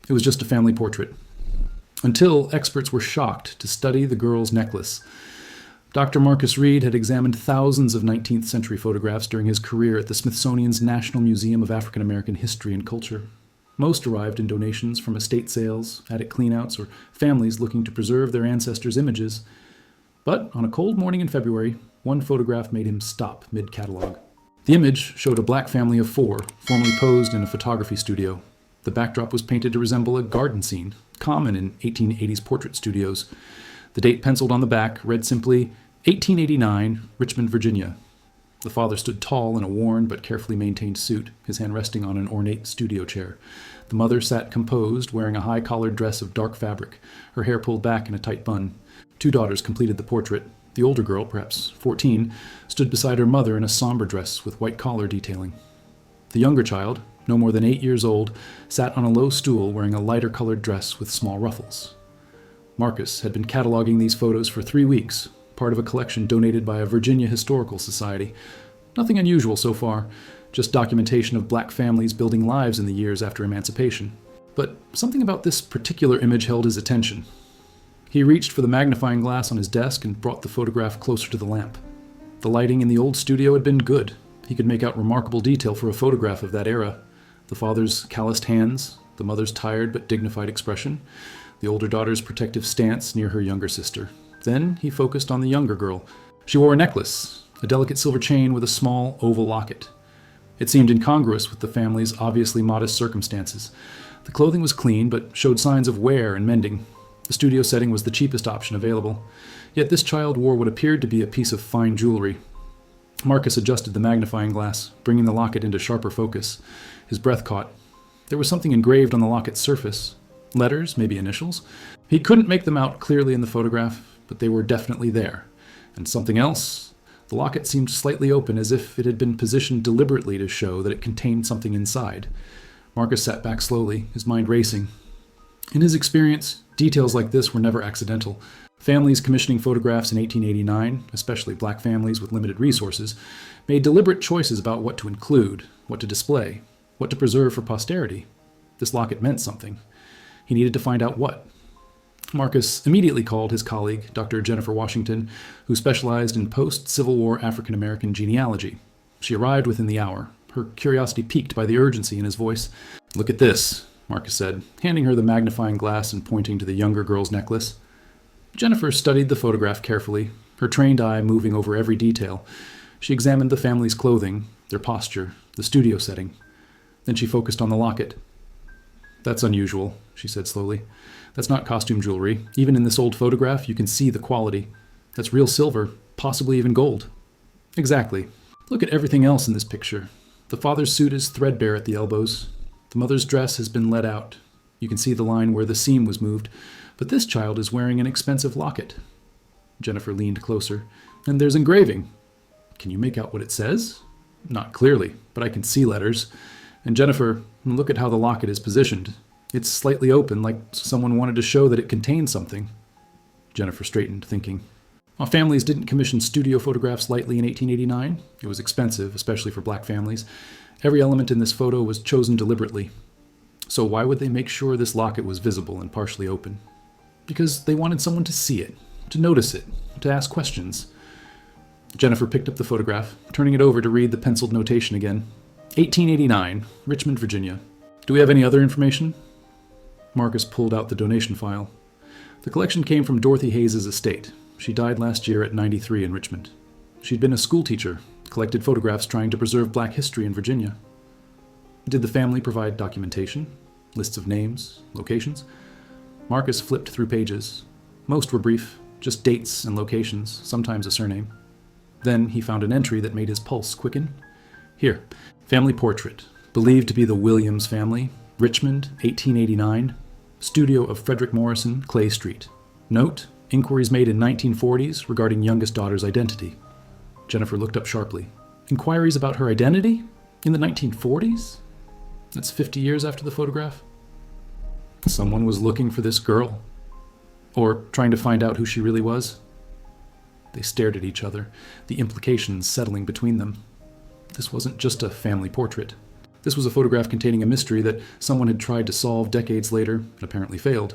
It was just a family portrait. Until experts were shocked to study the girl's necklace. Dr. Marcus Reed had examined thousands of 19th century photographs during his career at the Smithsonian's National Museum of African American History and Culture. Most arrived in donations from estate sales, attic cleanouts, or families looking to preserve their ancestors' images. But on a cold morning in February, one photograph made him stop mid-catalog. The image showed a black family of 4, formerly posed in a photography studio. The backdrop was painted to resemble a garden scene, common in 1880s portrait studios. The date penciled on the back read simply, 1889, Richmond, Virginia. The father stood tall in a worn but carefully maintained suit, his hand resting on an ornate studio chair. The mother sat composed, wearing a high-collared dress of dark fabric, her hair pulled back in a tight bun. 2 daughters completed the portrait. The older girl, perhaps 14, stood beside her mother in a somber dress with white collar detailing. The younger child, no more than 8 years old, sat on a low stool wearing a lighter-colored dress with small ruffles. Marcus had been cataloging these photos for 3 weeks, part of a collection donated by a Virginia Historical Society. Nothing unusual so far, just documentation of black families building lives in the years after emancipation. But something about this particular image held his attention. He reached for the magnifying glass on his desk and brought the photograph closer to the lamp. The lighting in the old studio had been good. He could make out remarkable detail for a photograph of that era. The father's calloused hands, the mother's tired but dignified expression, the older daughter's protective stance near her younger sister. Then he focused on the younger girl. She wore a necklace, a delicate silver chain with a small oval locket. It seemed incongruous with the family's obviously modest circumstances. The clothing was clean but showed signs of wear and mending. The studio setting was the cheapest option available. Yet this child wore what appeared to be a piece of fine jewelry. Marcus adjusted the magnifying glass, bringing the locket into sharper focus. His breath caught. There was something engraved on the locket's surface. Letters, maybe initials. He couldn't make them out clearly in the photograph, but they were definitely there. And something else? The locket seemed slightly open, as if it had been positioned deliberately to show that it contained something inside. Marcus sat back slowly, his mind racing. In his experience, details like this were never accidental. Families commissioning photographs in 1889, especially black families with limited resources, made deliberate choices about what to include, what to display, what to preserve for posterity. This locket meant something. He needed to find out what. Marcus immediately called his colleague, Dr. Jennifer Washington, who specialized in post-Civil War African American genealogy. She arrived within the hour, her curiosity piqued by the urgency in his voice. "Look at this," Marcus said, handing her the magnifying glass and pointing to the younger girl's necklace. Jennifer studied the photograph carefully, her trained eye moving over every detail. She examined the family's clothing, their posture, the studio setting. Then she focused on the locket. "That's unusual," she said slowly. "That's not costume jewelry. Even in this old photograph, you can see the quality. That's real silver, possibly even gold." "Exactly. Look at everything else in this picture. The father's suit is threadbare at the elbows. The mother's dress has been let out. You can see the line where the seam was moved. But this child is wearing an expensive locket." Jennifer leaned closer. "And there's engraving. Can you make out what it says?" "Not clearly, but I can see letters. And Jennifer, look at how the locket is positioned. It's slightly open, like someone wanted to show that it contained something." Jennifer straightened, thinking. While families didn't commission studio photographs lightly in 1889, it was expensive, especially for black families. Every element in this photo was chosen deliberately. So why would they make sure this locket was visible and partially open? Because they wanted someone to see it, to notice it, to ask questions. Jennifer picked up the photograph, turning it over to read the penciled notation again. 1889, Richmond, Virginia. "Do we have any other information?" Marcus pulled out the donation file. The collection came from Dorothy Hayes' estate. She died last year at 93 in Richmond. She'd been a school teacher, collected photographs trying to preserve black history in Virginia. Did the family provide documentation? Lists of names, locations? Marcus flipped through pages. Most were brief, just dates and locations, sometimes a surname. Then he found an entry that made his pulse quicken. Here, family portrait, believed to be the Williams family, Richmond, 1889, studio of Frederick Morrison, Clay Street. Note, inquiries made in 1940s regarding youngest daughter's identity. Jennifer looked up sharply. Inquiries about her identity? In the 1940s? That's 50 years after the photograph? Someone was looking for this girl. Or trying to find out who she really was. They stared at each other, the implications settling between them. This wasn't just a family portrait. This was a photograph containing a mystery that someone had tried to solve decades later and apparently failed.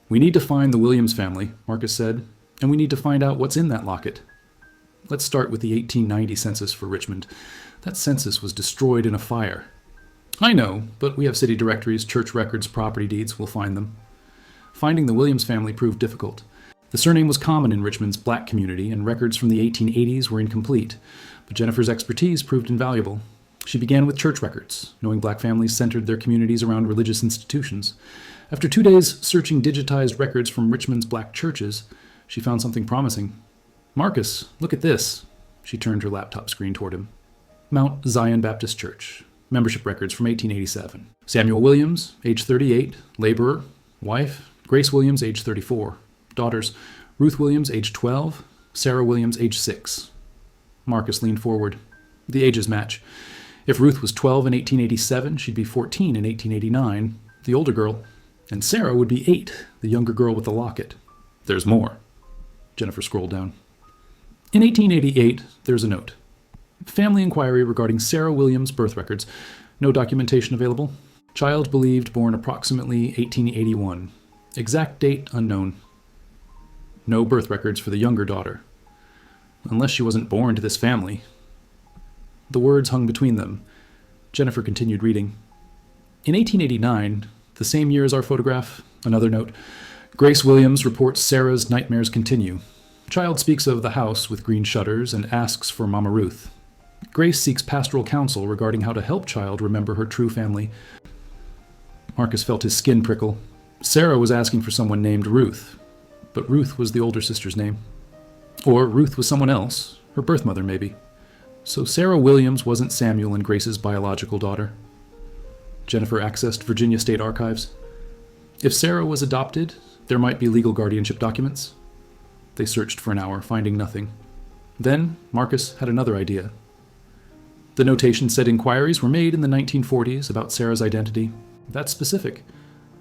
"We need to find the Williams family," Marcus said, "and we need to find out what's in that locket." Let's start with the 1890 census for Richmond. That census was destroyed in a fire. I know, but we have city directories, church records, property deeds. We'll find them. Finding the Williams family proved difficult. The surname was common in Richmond's black community, and records from the 1880s were incomplete. But Jennifer's expertise proved invaluable. She began with church records, knowing black families centered their communities around religious institutions. After 2 days searching digitized records from Richmond's black churches, she found something promising. "Marcus, look at this." She turned her laptop screen toward him. Mount Zion Baptist Church. Membership records from 1887. Samuel Williams, age 38, laborer. Wife, Grace Williams, age 34. Daughters, Ruth Williams, age 12. Sarah Williams, age 6. Marcus leaned forward. The ages match. If Ruth was 12 in 1887, she'd be 14 in 1889, the older girl. And Sarah would be 8, the younger girl with the locket. There's more. Jennifer scrolled down. In 1888, there's a note. Family inquiry regarding Sarah Williams' birth records. No documentation available. Child believed born approximately 1881. Exact date unknown. No birth records for the younger daughter. Unless she wasn't born to this family. The words hung between them. Jennifer continued reading. In 1889, the same year as our photograph, another note. Grace Williams reports Sarah's nightmares continue. Child speaks of the house with green shutters and asks for Mama Ruth. Grace seeks pastoral counsel regarding how to help child remember her true family. Marcus felt his skin prickle. Sarah was asking for someone named Ruth, but Ruth was the older sister's name. Or Ruth was someone else, her birth mother maybe. So Sarah Williams wasn't Samuel and Grace's biological daughter. Jennifer accessed Virginia State Archives. If Sarah was adopted, there might be legal guardianship documents. They searched for an hour, finding nothing. Then Marcus had another idea. The notation said inquiries were made in the 1940s about Sarah's identity. That's specific.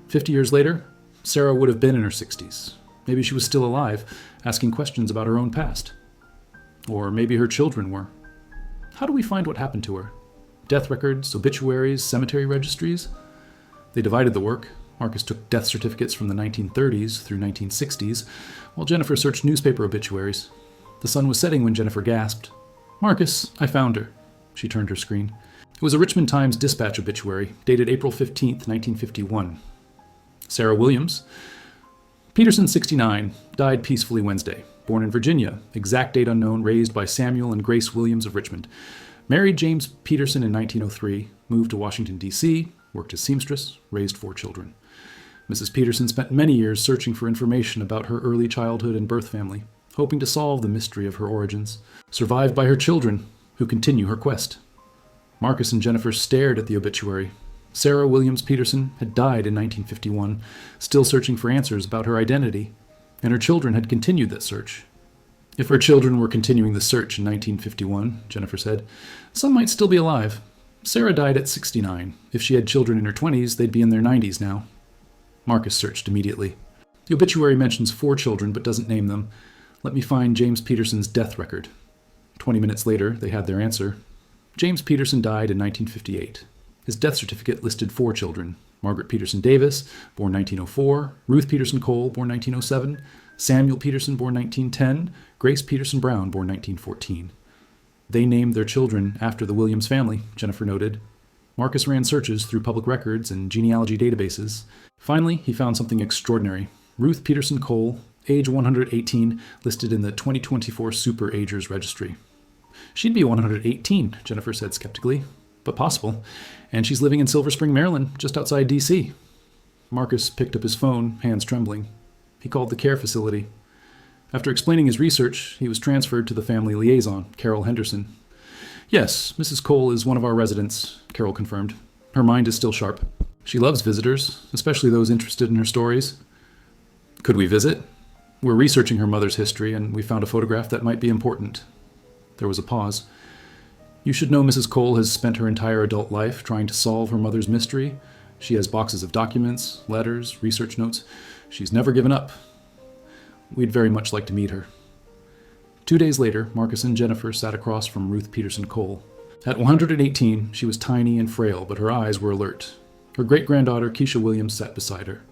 50 years later, Sarah would have been in her 60s. Maybe she was still alive, asking questions about her own past. Or maybe her children were. How do we find what happened to her? Death records, obituaries, cemetery registries? They divided the work. Marcus took death certificates from the 1930s through 1960s, while Jennifer searched newspaper obituaries. The sun was setting when Jennifer gasped. "Marcus, I found her." She turned her screen. It was a Richmond Times-Dispatch obituary, dated April 15th, 1951. Sarah Williams. Peterson, 69, died peacefully Wednesday. Born in Virginia, exact date unknown, raised by Samuel and Grace Williams of Richmond. Married James Peterson in 1903, moved to Washington, D.C., worked as seamstress, raised 4 children. Mrs. Peterson spent many years searching for information about her early childhood and birth family, hoping to solve the mystery of her origins, survived by her children, who continue her quest. Marcus and Jennifer stared at the obituary. Sarah Williams Peterson had died in 1951, still searching for answers about her identity, and her children had continued that search. If her children were continuing the search in 1951, Jennifer said, some might still be alive. Sarah died at 69. If she had children in her 20s, they'd be in their 90s now. Marcus searched immediately. The obituary mentions 4 children but doesn't name them. Let me find James Peterson's death record. 20 minutes later, they had their answer. James Peterson died in 1958. His death certificate listed 4 children. Margaret Peterson Davis, born 1904, Ruth Peterson Cole, born 1907, Samuel Peterson, born 1910, Grace Peterson Brown, born 1914. They named their children after the Williams family, Jennifer noted. Marcus ran searches through public records and genealogy databases. Finally, he found something extraordinary. Ruth Peterson Cole, age 118, listed in the 2024 Super Agers Registry. She'd be 118, Jennifer said skeptically, but possible. And she's living in Silver Spring, Maryland, just outside D.C. Marcus picked up his phone, hands trembling. He called the care facility. After explaining his research, he was transferred to the family liaison, Carol Henderson. Yes, Mrs. Cole is one of our residents, Carol confirmed. Her mind is still sharp. She loves visitors, especially those interested in her stories. Could we visit? We're researching her mother's history, and we found a photograph that might be important. There was a pause. You should know Mrs. Cole has spent her entire adult life trying to solve her mother's mystery. She has boxes of documents, letters, research notes. She's never given up. We'd very much like to meet her. 2 days later, Marcus and Jennifer sat across from Ruth Peterson Cole. At 118, she was tiny and frail, but her eyes were alert. Her great-granddaughter, Keisha Williams, sat beside her.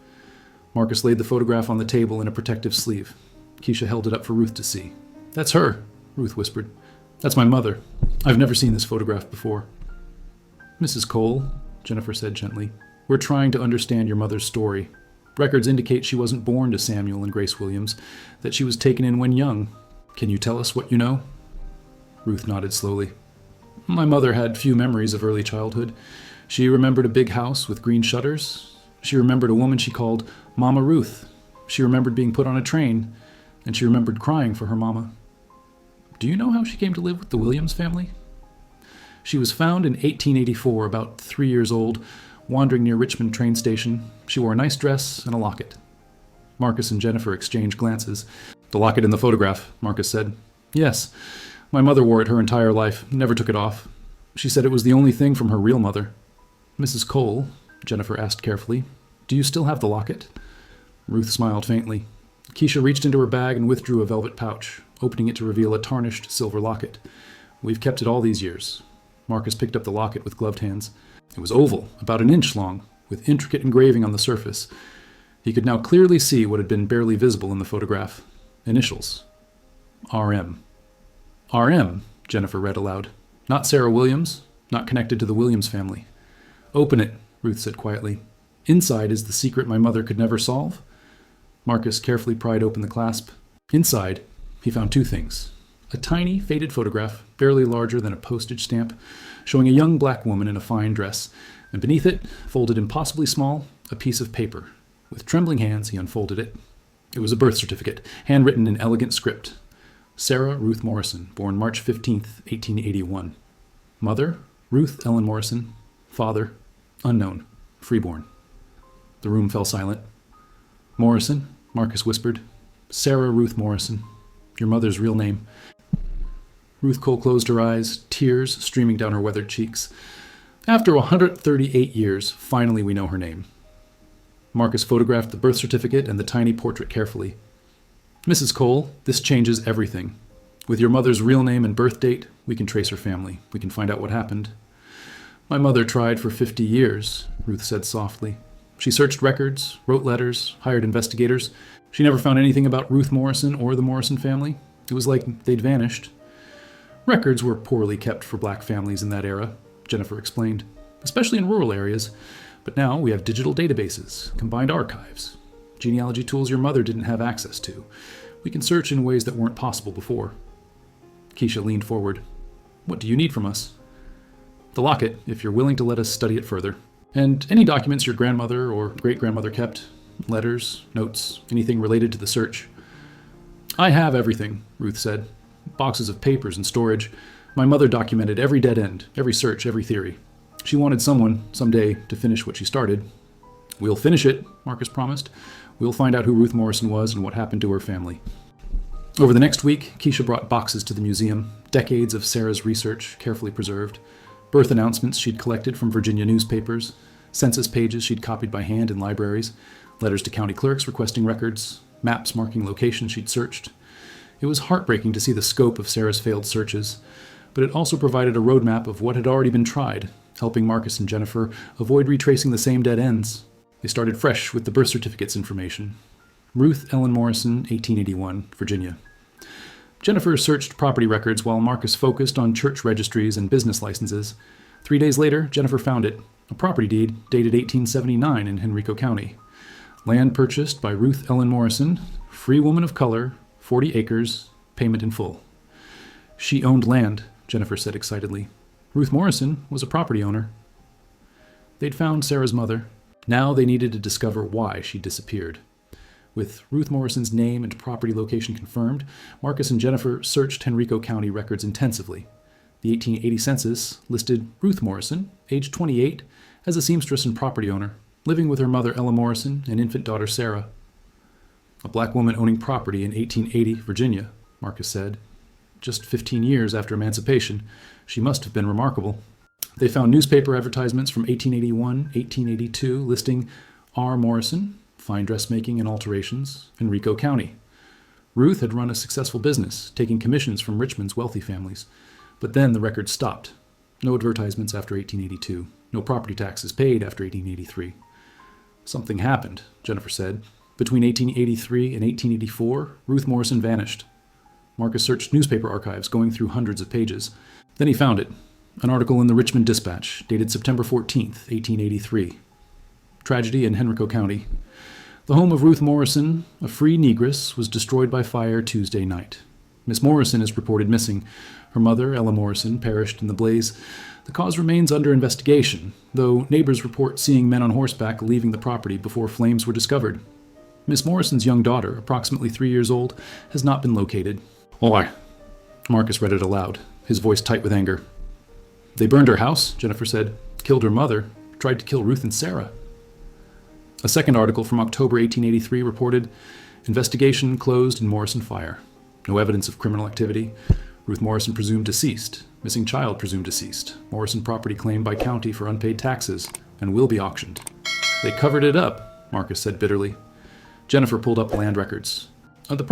Marcus laid the photograph on the table in a protective sleeve. Keisha held it up for Ruth to see. "That's her," Ruth whispered. "That's my mother. I've never seen this photograph before." "Mrs. Cole," Jennifer said gently, "we're trying to understand your mother's story. Records indicate she wasn't born to Samuel and Grace Williams, that she was taken in when young. Can you tell us what you know?" Ruth nodded slowly. "My mother had few memories of early childhood. She remembered a big house with green shutters. She remembered a woman she called Mama Ruth. She remembered being put on a train, and she remembered crying for her mama." "Do you know how she came to live with the Williams family?" "She was found in 1884, about 3 years old, wandering near Richmond train station. She wore a nice dress and a locket." Marcus and Jennifer exchanged glances. "The locket in the photograph," Marcus said. "Yes. My mother wore it her entire life, never took it off. She said it was the only thing from her real mother." "Mrs. Cole," Jennifer asked carefully, "do you still have the locket?" Ruth smiled faintly. Keisha reached into her bag and withdrew a velvet pouch, opening it to reveal a tarnished silver locket. "We've kept it all these years." Marcus picked up the locket with gloved hands. It was oval, about 1 inch long, with intricate engraving on the surface. He could now clearly see what had been barely visible in the photograph. Initials. R.M. "R.M., Jennifer read aloud. "Not Sarah Williams, not connected to the Williams family." "Open it," Ruth said quietly. "Inside is the secret my mother could never solve." Marcus carefully pried open the clasp. Inside, he found 2 things. A tiny, faded photograph, barely larger than a postage stamp, showing a young black woman in a fine dress, and beneath it, folded impossibly small, a piece of paper. With trembling hands, he unfolded it. It was a birth certificate, handwritten in elegant script. Sarah Ruth Morrison, born March 15th, 1881. Mother, Ruth Ellen Morrison. Father, unknown, freeborn. The room fell silent. "Morrison," Marcus whispered. "Sarah Ruth Morrison. Your mother's real name." Ruth Cole closed her eyes, tears streaming down her weathered cheeks. "After 138 years, finally we know her name." Marcus photographed the birth certificate and the tiny portrait carefully. "Mrs. Cole, this changes everything. With your mother's real name and birth date, we can trace her family. We can find out what happened." "My mother tried for 50 years, Ruth said softly. "She searched records, wrote letters, hired investigators. She never found anything about Ruth Morrison or the Morrison family. It was like they'd vanished." "Records were poorly kept for black families in that era," Jennifer explained, "especially in rural areas. But now we have digital databases, combined archives, genealogy tools your mother didn't have access to. We can search in ways that weren't possible before." Keisha leaned forward. "What do you need from us?" "The locket, if you're willing to let us study it further. And any documents your grandmother or great-grandmother kept. Letters, notes, anything related to the search." "I have everything," Ruth said. "Boxes of papers and storage. My mother documented every dead end, every search, every theory. She wanted someone, someday, to finish what she started." "We'll finish it," Marcus promised. "We'll find out who Ruth Morrison was and what happened to her family." Over the next week, Keisha brought boxes to the museum, decades of Sarah's research carefully preserved. Birth announcements she'd collected from Virginia newspapers, census pages she'd copied by hand in libraries, letters to county clerks requesting records, maps marking locations she'd searched. It was heartbreaking to see the scope of Sarah's failed searches, but it also provided a roadmap of what had already been tried, helping Marcus and Jennifer avoid retracing the same dead ends. They started fresh with the birth certificate's information. Ruth Ellen Morrison, 1881, Virginia. Jennifer searched property records while Marcus focused on church registries and business licenses. 3 days later, Jennifer found it, a property deed dated 1879 in Henrico County. Land purchased by Ruth Ellen Morrison, free woman of color, 40 acres, payment in full. She owned land, Jennifer said excitedly. Ruth Morrison was a property owner. They'd found Sarah's mother. Now they needed to discover why she disappeared. With Ruth Morrison's name and property location confirmed, Marcus and Jennifer searched Henrico County records intensively. The 1880 census listed Ruth Morrison, age 28, as a seamstress and property owner, living with her mother Ella Morrison and infant daughter Sarah. A black woman owning property in 1880 Virginia, Marcus said. Just 15 years after emancipation, she must have been remarkable. They found newspaper advertisements from 1881, 1882 listing R. Morrison, fine dressmaking and alterations, Henrico County. Ruth had run a successful business, taking commissions from Richmond's wealthy families. But then the record stopped. No advertisements after 1882. No property taxes paid after 1883. Something happened, Jennifer said. Between 1883 and 1884, Ruth Morrison vanished. Marcus searched newspaper archives, going through hundreds of pages. Then he found it, an article in the Richmond Dispatch, dated September 14th, 1883. Tragedy in Henrico County. The home of Ruth Morrison, a free negress, was destroyed by fire Tuesday night. Miss Morrison is reported missing. Her mother, Ella Morrison, perished in the blaze. The cause remains under investigation, though neighbors report seeing men on horseback leaving the property before flames were discovered. Miss Morrison's young daughter, approximately 3 years old, has not been located. "Oi!" Marcus read it aloud, his voice tight with anger. "They burned her house," Jennifer said, "killed her mother, tried to kill Ruth and Sarah." A second article from October 1883 reported, "Investigation closed in Morrison fire. No evidence of criminal activity. Ruth Morrison presumed deceased. Missing child presumed deceased. Morrison property claimed by county for unpaid taxes and will be auctioned." "They covered it up," Marcus said bitterly. Jennifer pulled up land records. The